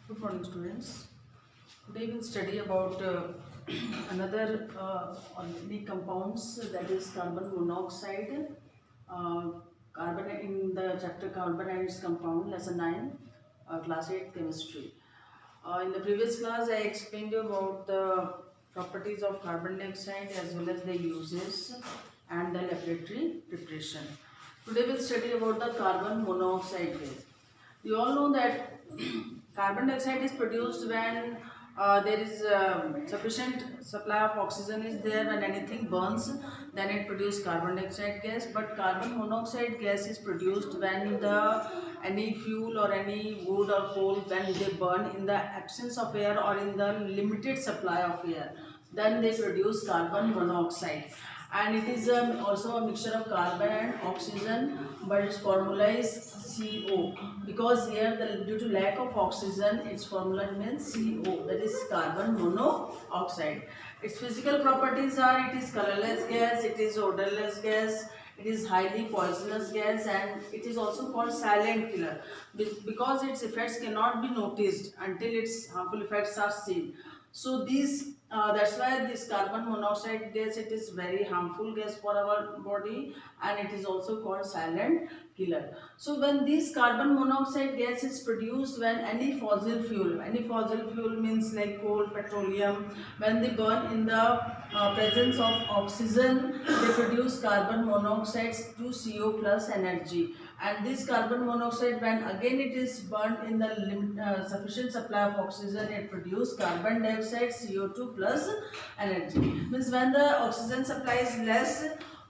Good morning, students. Today we'll study about another organic compounds, that is carbon monoxide. Uh, Carbon in the chapter carbon and its compound, lesson 9, class 8 chemistry. In the previous class, I explained you about the properties of carbon dioxide as well as the uses and the laboratory preparation. Today we'll study about the carbon monoxide gas. You all know that carbon dioxide is produced when there is sufficient supply of oxygen is there. When anything burns, then it produces carbon dioxide gas. But carbon monoxide gas is produced when the any fuel or any wood or coal, when they burn in the absence of air or in the limited supply of air, then they produce carbon monoxide. And it is also a mixture of carbon and oxygen, but its formula is CO, because here due to lack of oxygen, its formula means CO, that is carbon monoxide. Its physical properties are: it is colorless gas, it is odorless gas, it is highly poisonous gas, and it is also called silent killer because its effects cannot be noticed until its harmful effects are seen. So these that's why this carbon monoxide gas, it is very harmful gas for our body, and it is also called silent killer. So when this carbon monoxide gas is produced when any fossil fuel means like coal, petroleum, when they burn in the presence of oxygen, they produce carbon monoxide to CO plus energy. And this carbon monoxide, when again it is burned in the sufficient supply of oxygen, it produces carbon dioxide CO2 plus energy. Means when the oxygen supply is less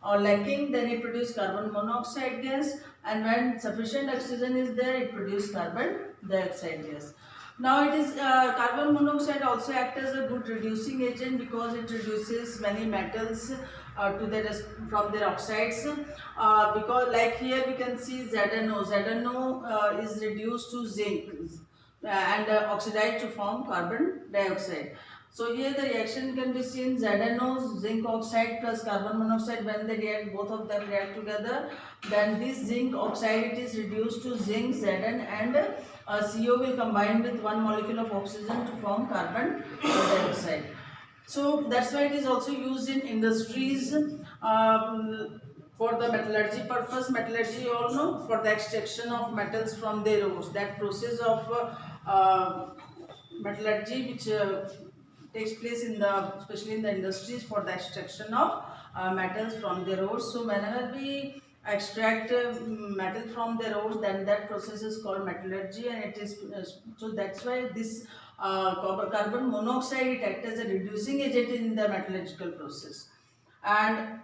or lacking, then it produces carbon monoxide gas, and when sufficient oxygen is there, it produces carbon dioxide gas. Now it is carbon monoxide also acts as a good reducing agent because it reduces many metals to their from their oxides. Because like here we can see ZNO. ZNO is reduced to zinc and oxidized to form carbon dioxide. So here the reaction can be seen: ZNO, zinc oxide plus carbon monoxide. When they react, both of them react together, then this zinc oxide, it is reduced to zinc, Zn, and CO will combine with one molecule of oxygen to form carbon dioxide. So that's why it is also used in industries for the metallurgy purpose. Metallurgy, you all know, for the extraction of metals from their ores. That process of metallurgy, which takes place in the, especially in the industries, for the extraction of metals from their ores. So whenever we extract metal from their ores, then that process is called metallurgy, and it is so that's why this carbon monoxide, it acts as a reducing agent in the metallurgical process. And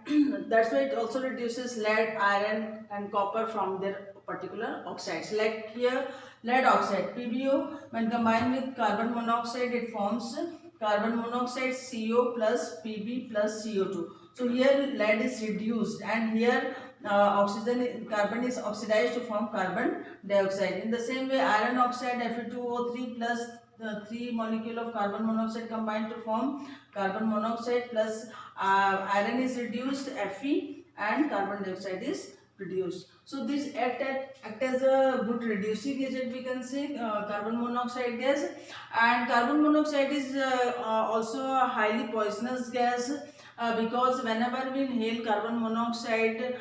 that's why it also reduces lead, iron and copper from their particular oxides. Like here, lead oxide, PbO, when combined with carbon monoxide, it forms carbon monoxide CO plus Pb plus CO2. So here lead is reduced, and here carbon is oxidized to form carbon dioxide. In the same way, iron oxide, Fe2O3 plus the 3 molecule of carbon monoxide combined to form carbon monoxide plus iron is reduced, Fe, and carbon dioxide is produced. So this act as a good reducing agent, we can say, carbon monoxide gas. And carbon monoxide is also a highly poisonous gas because whenever we inhale carbon monoxide,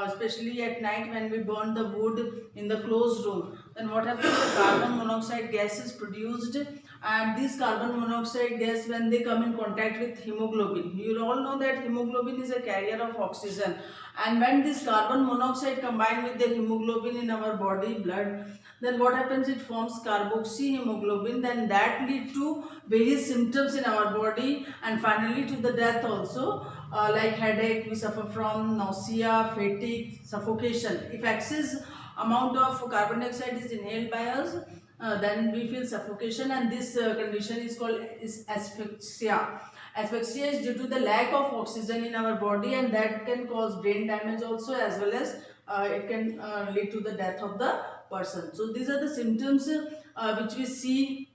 especially at night when we burn the wood in the closed room, then what happens? The carbon monoxide gas is produced, and this carbon monoxide gas, when they come in contact with hemoglobin, you all know that hemoglobin is a carrier of oxygen, and when this carbon monoxide combined with the hemoglobin in our body blood, then what happens? It forms carboxyhemoglobin, then that lead to various symptoms in our body, and finally to the death also, like headache, we suffer from nausea, fatigue, suffocation. If excess amount of carbon dioxide is inhaled by us, then we feel suffocation, and this condition is called asphyxia. Asphyxia is due to the lack of oxygen in our body, and that can cause brain damage also, as well as it can lead to the death of the person. So these are the symptoms which we see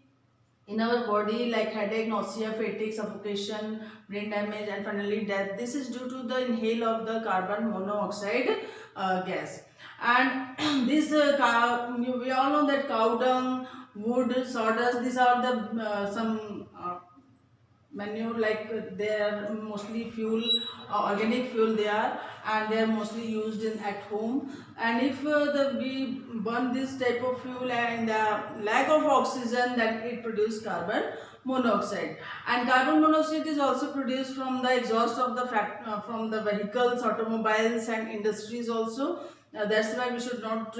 in our body, like headache, nausea, fatigue, suffocation, brain damage, and finally death. This is due to the inhale of the carbon monoxide gas. And this we all know that cow dung wood, sawdust. These are the some manure, like they are mostly fuel, organic fuel they are, and they are mostly used in at home. And if we burn this type of fuel and the lack of oxygen, then it produces carbon monoxide. And carbon monoxide is also produced from the exhaust of the from the vehicles, automobiles and industries also. That's why we should not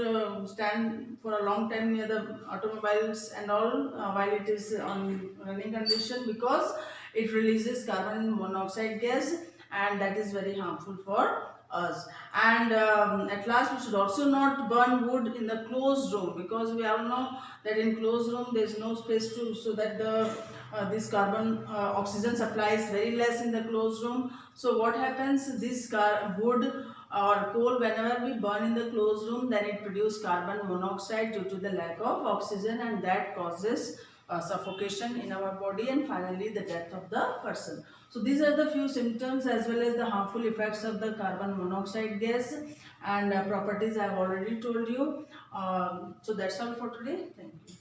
stand for a long time near the automobiles and all while it is on running condition, because it releases carbon monoxide gas, and that is very harmful for us. And at last, we should also not burn wood in the closed room, because we all know that in closed room there is no space to, so that the this carbon oxygen supply is very less in the closed room. So what happens, this wood or coal, whenever we burn in the closed room, then it produces carbon monoxide due to the lack of oxygen, and that causes suffocation in our body, and finally the death of the person. So these are the few symptoms as well as the harmful effects of the carbon monoxide gas, and properties I have already told you. So that's all for today. Thank you.